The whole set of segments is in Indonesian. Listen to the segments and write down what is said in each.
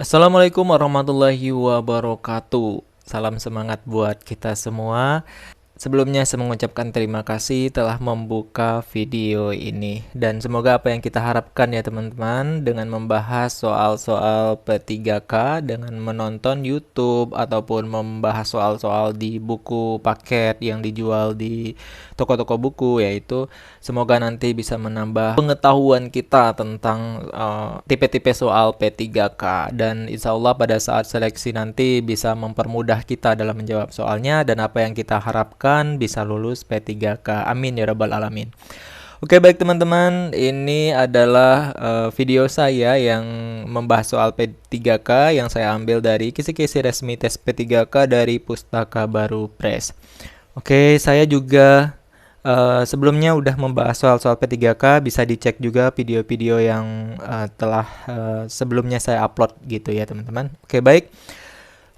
Assalamualaikum warahmatullahi wabarakatuh. Salam semangat buat kita semua. Sebelumnya saya mengucapkan terima kasih telah membuka video ini dan semoga apa yang kita harapkan ya teman-teman dengan membahas soal-soal P3K dengan menonton YouTube ataupun membahas soal-soal di buku paket yang dijual di toko-toko buku, yaitu semoga nanti bisa menambah pengetahuan kita tentang tipe-tipe soal P3K, dan insya Allah pada saat seleksi nanti bisa mempermudah kita dalam menjawab soalnya dan apa yang kita harapkan bisa lulus P3K. Amin ya rabbal alamin. Oke, baik teman-teman, ini adalah video saya yang membahas soal P3K yang saya ambil dari kisi-kisi resmi tes P3K dari Pustaka Baru Press. Oke, saya juga sebelumnya udah membahas soal-soal P3K, bisa dicek juga video-video yang telah sebelumnya saya upload gitu ya teman-teman. Oke, baik.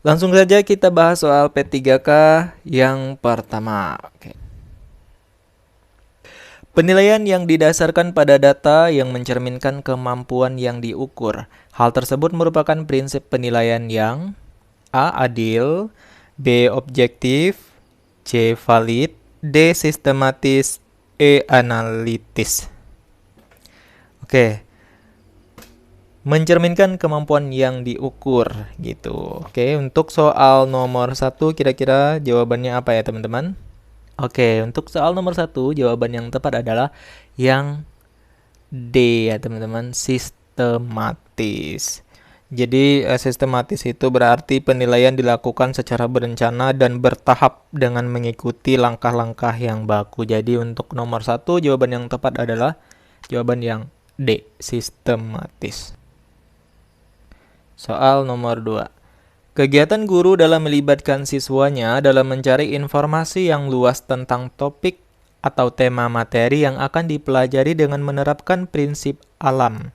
Langsung saja kita bahas soal P3K yang pertama. Oke. Penilaian yang didasarkan pada data yang mencerminkan kemampuan yang diukur. Hal tersebut merupakan prinsip penilaian yang A. Adil, B. Objektif, C. Valid, D. Sistematis, E. Analitis. Oke. Mencerminkan kemampuan yang diukur gitu. Oke, untuk soal nomor 1 kira-kira jawabannya apa ya teman-teman? Oke, untuk soal nomor 1 jawaban yang tepat adalah yang D ya teman-teman, sistematis. Jadi sistematis itu berarti penilaian dilakukan secara berencana dan bertahap dengan mengikuti langkah-langkah yang baku. Jadi untuk nomor 1 jawaban yang tepat adalah jawaban yang D, sistematis. Soal nomor 2. Kegiatan guru dalam melibatkan siswanya dalam mencari informasi yang luas tentang topik atau tema materi yang akan dipelajari dengan menerapkan prinsip alam.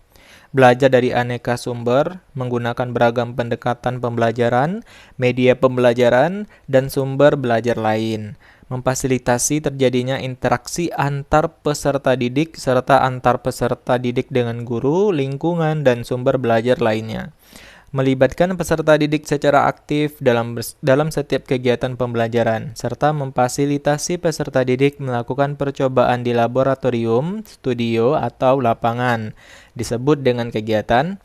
Belajar dari aneka sumber, menggunakan beragam pendekatan pembelajaran, media pembelajaran, dan sumber belajar lain. Memfasilitasi terjadinya interaksi antar peserta didik serta antar peserta didik dengan guru, lingkungan, dan sumber belajar lainnya. Melibatkan peserta didik secara aktif dalam setiap kegiatan pembelajaran, serta memfasilitasi peserta didik melakukan percobaan di laboratorium, studio, atau lapangan. Disebut dengan kegiatan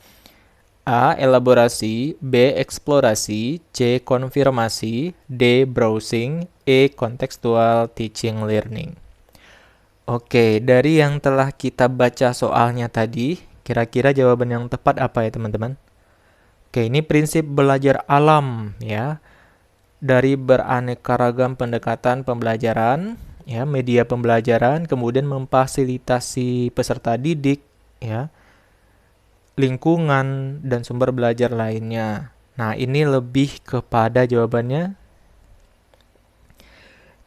A. Elaborasi, B. Eksplorasi, C. Konfirmasi, D. Browsing, E. Contextual Teaching Learning. Oke, dari yang telah kita baca soalnya tadi, kira-kira jawaban yang tepat apa ya teman-teman? Oke, ini prinsip belajar alam ya. Dari beraneka ragam pendekatan pembelajaran, ya, media pembelajaran, kemudian memfasilitasi peserta didik, ya, lingkungan dan sumber belajar lainnya. Nah, ini lebih kepada jawabannya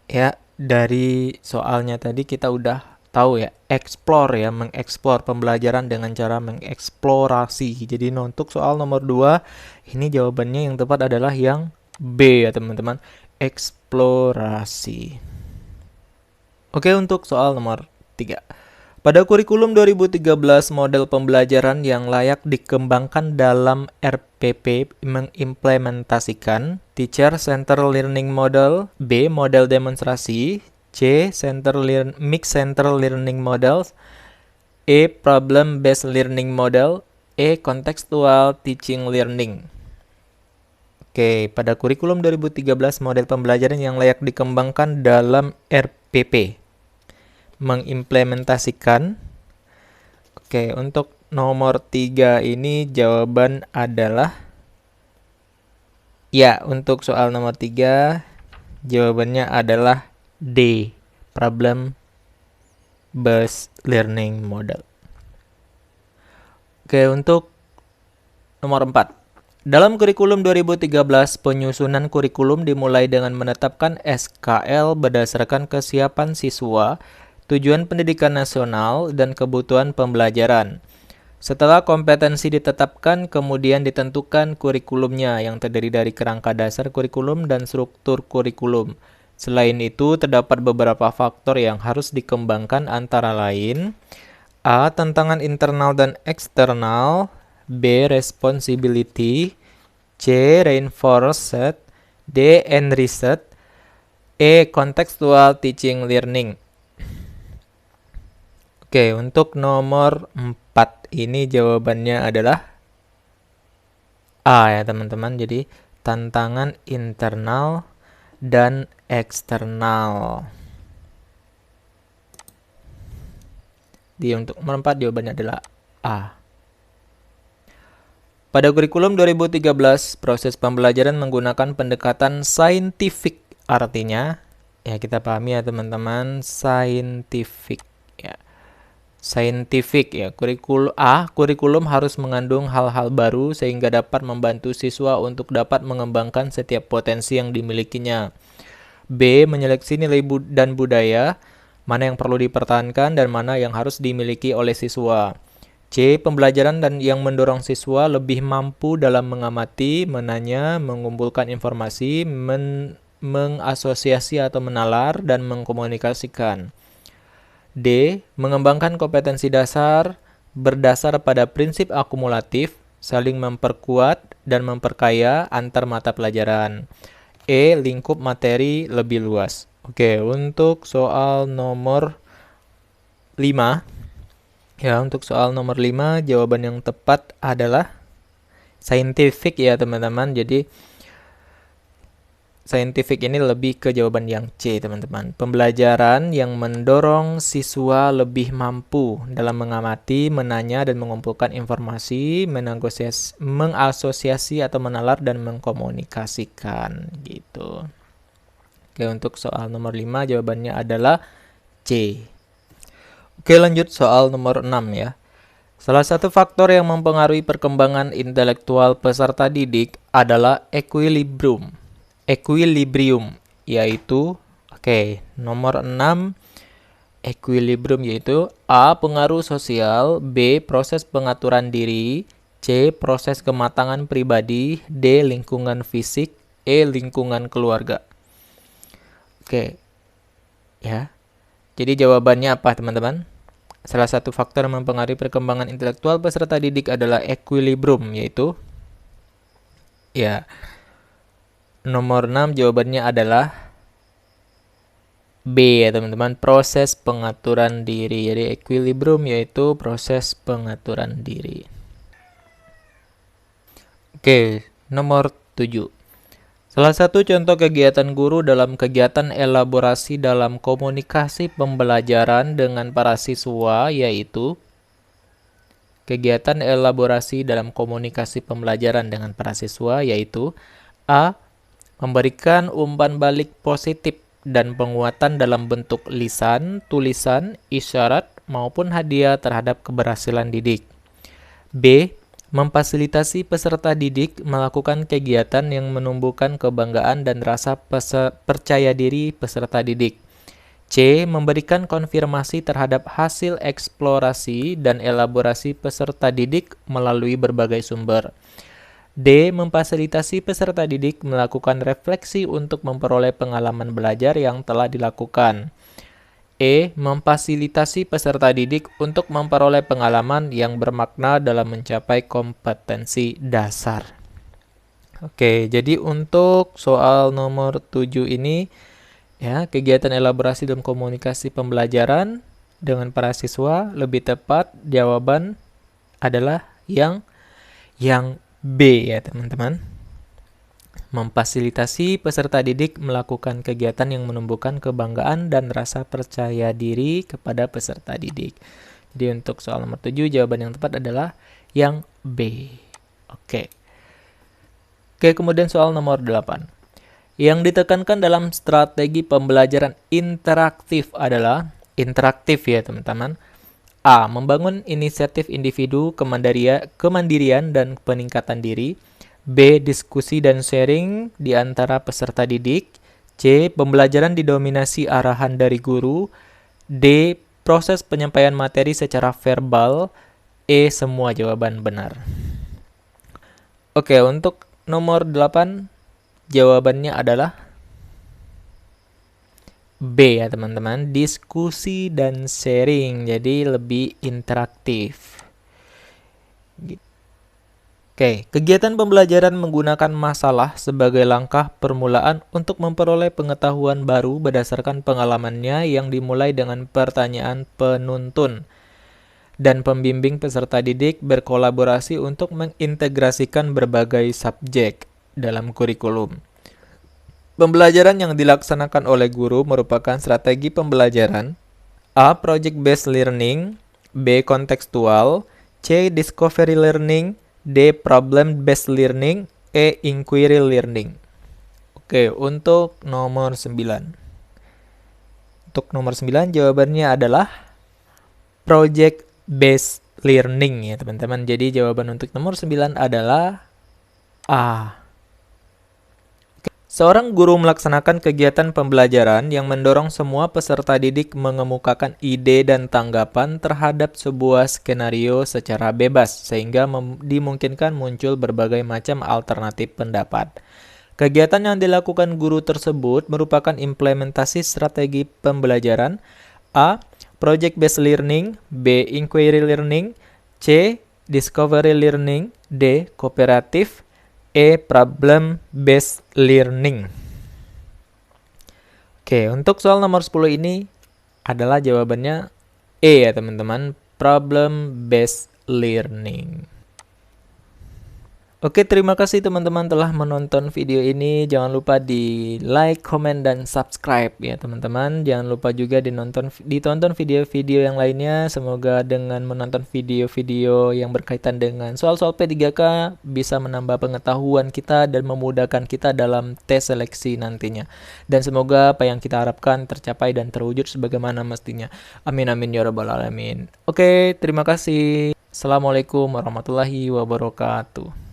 ya, dari soalnya tadi kita udah tahu ya, explore ya, mengeksplor pembelajaran dengan cara mengeksplorasi. Jadi untuk soal nomor 2, ini jawabannya yang tepat adalah yang B ya teman-teman, eksplorasi. Oke, untuk soal nomor 3. Pada kurikulum 2013, model pembelajaran yang layak dikembangkan dalam RPP mengimplementasikan Teacher Centered Learning Model, B. Model demonstrasi, C. Mixed Centered Learning Models, E. Problem Based Learning Model, E. Contextual Teaching Learning. Oke, pada kurikulum 2013 model pembelajaran yang layak dikembangkan dalam RPP mengimplementasikan. Oke, untuk nomor 3 ini jawaban adalah ya, untuk soal nomor 3 jawabannya adalah D, Problem Based Learning Model. Oke, untuk nomor 4. Dalam kurikulum 2013, penyusunan kurikulum dimulai dengan menetapkan SKL berdasarkan kesiapan siswa, tujuan pendidikan nasional, dan kebutuhan pembelajaran. Setelah kompetensi ditetapkan, kemudian ditentukan kurikulumnya yang terdiri dari kerangka dasar kurikulum dan struktur kurikulum. Selain itu, terdapat beberapa faktor yang harus dikembangkan antara lain A. Tantangan internal dan eksternal, B. Responsibility, C. Reinforced, D. Enriched, E. Contextual teaching learning. Oke, untuk nomor 4 ini jawabannya adalah A ya teman-teman. Jadi tantangan internal dan eksternal. Di untuk nomor 4 jawabannya adalah A. Pada kurikulum 2013, proses pembelajaran menggunakan pendekatan saintifik. Artinya, ya kita pahami ya teman-teman, saintifik ya. Saintifik ya. Kurikulum harus mengandung hal-hal baru sehingga dapat membantu siswa untuk dapat mengembangkan setiap potensi yang dimilikinya. B. Menyeleksi nilai dan budaya, mana yang perlu dipertahankan dan mana yang harus dimiliki oleh siswa. C. Pembelajaran dan yang mendorong siswa lebih mampu dalam mengamati, menanya, mengumpulkan informasi, mengasosiasi atau menalar, dan mengkomunikasikan. D. Mengembangkan kompetensi dasar berdasar pada prinsip akumulatif, saling memperkuat dan memperkaya antar mata pelajaran. E. Lingkup materi lebih luas. Oke, untuk soal nomor 5. Ya, untuk soal nomor 5, jawaban yang tepat adalah saintifik ya teman-teman. Jadi saintifik ini lebih ke jawaban yang C teman-teman. Pembelajaran yang mendorong siswa lebih mampu dalam mengamati, menanya, dan mengumpulkan informasi, mengasosiasi atau menalar dan mengkomunikasikan gitu. Oke, untuk soal nomor 5 jawabannya adalah C. Oke, lanjut soal nomor 6 ya. Salah satu faktor yang mempengaruhi perkembangan intelektual peserta didik adalah equilibrium, yaitu nomor 6 equilibrium yaitu A. Pengaruh sosial, B. Proses pengaturan diri, C. Proses kematangan pribadi, D. Lingkungan fisik, E. Lingkungan keluarga. Oke, ya. Jadi jawabannya apa teman-teman? Salah satu faktor yang mempengaruhi perkembangan intelektual peserta didik adalah equilibrium, yaitu ya nomor 6 jawabannya adalah B ya teman-teman, proses pengaturan diri. Jadi equilibrium yaitu proses pengaturan diri. Oke, nomor 7. Salah satu contoh kegiatan guru dalam kegiatan elaborasi dalam komunikasi pembelajaran dengan para siswa yaitu kegiatan elaborasi dalam komunikasi pembelajaran dengan para siswa yaitu A. Memberikan umpan balik positif dan penguatan dalam bentuk lisan, tulisan, isyarat, maupun hadiah terhadap keberhasilan didik. B. Memfasilitasi peserta didik melakukan kegiatan yang menumbuhkan kebanggaan dan rasa percaya diri peserta didik. C. Memberikan konfirmasi terhadap hasil eksplorasi dan elaborasi peserta didik melalui berbagai sumber. D. Memfasilitasi peserta didik melakukan refleksi untuk memperoleh pengalaman belajar yang telah dilakukan. E. Memfasilitasi peserta didik untuk memperoleh pengalaman yang bermakna dalam mencapai kompetensi dasar. Oke, jadi untuk soal nomor 7 ini ya, kegiatan elaborasi dan komunikasi pembelajaran dengan para siswa, lebih tepat jawaban adalah yang B ya teman-teman. Memfasilitasi peserta didik melakukan kegiatan yang menumbuhkan kebanggaan dan rasa percaya diri kepada peserta didik. Jadi untuk soal nomor 7 jawaban yang tepat adalah yang B. Oke, kemudian soal nomor 8. Yang ditekankan dalam strategi pembelajaran interaktif adalah interaktif ya teman-teman. A. Membangun inisiatif individu, kemandirian dan peningkatan diri. B. Diskusi dan sharing di antara peserta didik. C. Pembelajaran didominasi arahan dari guru. D. Proses penyampaian materi secara verbal. E. Semua jawaban benar. Oke, untuk nomor 8 jawabannya adalah B ya teman-teman, diskusi dan sharing. Jadi lebih interaktif. Oke, kegiatan pembelajaran menggunakan masalah sebagai langkah permulaan untuk memperoleh pengetahuan baru berdasarkan pengalamannya yang dimulai dengan pertanyaan penuntun dan pembimbing peserta didik berkolaborasi untuk mengintegrasikan berbagai subjek dalam kurikulum. Pembelajaran yang dilaksanakan oleh guru merupakan strategi pembelajaran A. Project-based learning, B. Kontekstual, C. Discovery learning, D. Problem-based learning, E. Inquiry learning. Oke, untuk nomor 9. Untuk nomor 9 jawabannya adalah Project-based learning ya teman-teman. Jadi jawaban untuk nomor 9 adalah A. Seorang guru melaksanakan kegiatan pembelajaran yang mendorong semua peserta didik mengemukakan ide dan tanggapan terhadap sebuah skenario secara bebas, sehingga dimungkinkan muncul berbagai macam alternatif pendapat. Kegiatan yang dilakukan guru tersebut merupakan implementasi strategi pembelajaran A. Project-based learning, B. Inquiry learning, C. Discovery learning, D. Cooperative, E. Problem-based learning. Oke, untuk soal nomor 10 ini adalah jawabannya E ya teman-teman, problem-based learning. Oke, terima kasih teman-teman telah menonton video ini. Jangan lupa di like, comment, dan subscribe ya teman-teman. Jangan lupa juga ditonton video-video yang lainnya. Semoga dengan menonton video-video yang berkaitan dengan soal-soal P3K bisa menambah pengetahuan kita dan memudahkan kita dalam tes seleksi nantinya. Dan semoga apa yang kita harapkan tercapai dan terwujud sebagaimana mestinya. Amin amin ya rabbal alamin. Oke, terima kasih. Assalamualaikum warahmatullahi wabarakatuh.